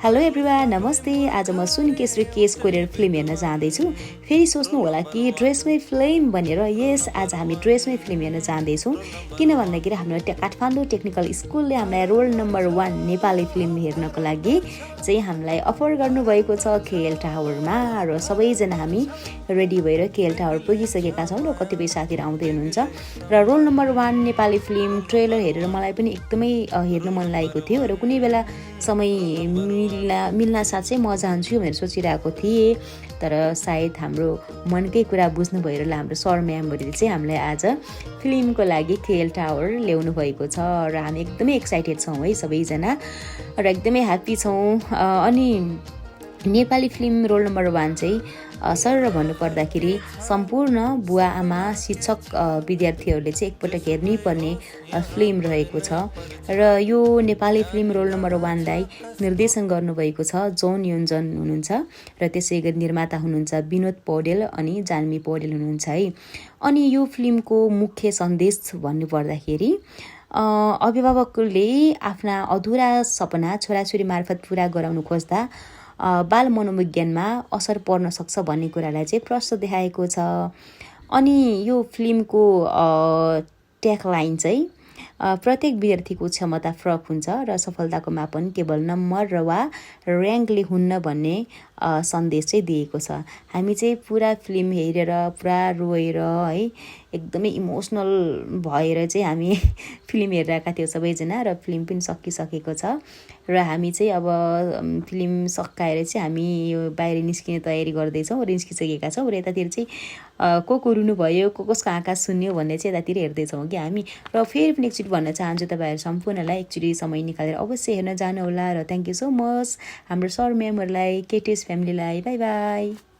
Hello everyone, नमस्ते। आज म सुनकेसरी केस कोरियर फिल्म हेर्न जाँदैछु। फेरि सोच्नु होला कि ड्रेसमै फिल्म भनेर। यस, आज हामी ड्रेसमै फिल्म हेर्न जाँदैछौँ। किन भन्दाखेरि हाम्रो काठमाडौँ टेक्निकल स्कुलले हामीलाई रोल नम्बर 1 नेपाली फिल्म हेर्नको लागि चाहिँ हामीलाई अफर गर्नुभएको छ केएल टावरमा। र सबैजना हामी रेडी भएर केएल टावर पुगिसकेका छौँ र कतिपय साथीहरू आउँदै हुनुहुन्छ। र roll number 1 Nepali film trailer हेरेर मलाई पनि एकदमै हेर्न मन लागेको थियो र कुनै बेला समय मिल्न साथ चाहिँ म जान्छु भनेर सोचिरहेको थिएँ। तर सायद हाम्रो मनकै कुरा बुझ्नु भएर हाम्रो सर म्यामहरूले चाहिँ हामीलाई आज फिल्मको लागि केएल टावर ल्याउनु भएको छ र हामी एकदमै एक्साइटेड छौँ है सबैजना, र एकदमै ह्याप्पी छौँ। अनि नेपाली फिल्म रोल नम्बर 1 चाहिँ सर भन्नुपर्दाखेरि सम्पूर्ण बुवा आमा शिक्षक विद्यार्थीहरूले चाहिँ एकपटक हेर्नै पर्ने फिल्म रहेको छ। र यो नेपाली फिल्म रोल नम्बर 1 लाई निर्देशन गर्नुभएको छ जोन योन्जन हुनुहुन्छ र त्यसै गरी निर्माता हुनुहुन्छ विनोद पौडेल अनि जानवी पौडेल हुनुहुन्छ है। अनि यो फिल्मको मुख्य सन्देश भन्नुपर्दाखेरि अभिभावकले आफ्ना अधुरा सपना छोराछोरी मार्फत पुरा गराउनु खोज्दा बाल मनोविज्ञानमा असर पर्न सक्छ भन्ने कुरालाई चाहिँ प्रश्न देखाएको छ। अनि यो फिल्मको ट्यागलाइन चाहिँ प्रत्येक विद्यार्थीको क्षमता फरक हुन्छ र सफलताको मापन केवल नम्बर वा र्याङ्कले हुन्न भन्ने सन्देश चाहिँ दिएको छ। हामी चाहिँ पुरा फिल्म हेरेर पुरा रोएर है एकदमै इमोसनल भएर चाहिँ हामी फिल्म हेरिरहेका थियौँ सबैजना, र फिल्म पनि सकिसकेको छ। र हामी चाहिँ अब फिल्म सकाएर चाहिँ हामी यो बाहिर निस्किने तयारी गर्दैछौँ र निस्किसकेका छौँ। र यतातिर चाहिँ को रुनु भयो, कसको आँखा सुन्यो भन्ने चाहिँ यतातिर हेर्दैछौँ कि हामी। र फेरि पनि एकचोटि भन्न चाहन्छु तपाईँहरू सम्पूर्णलाई एकचोटि समय निकालेर अवश्य हेर्न जानुहोला। र थ्याङ्क यू सो मच हाम्रो सर म्यामहरूलाई, केटिएस फ्यामिलीलाई। By by.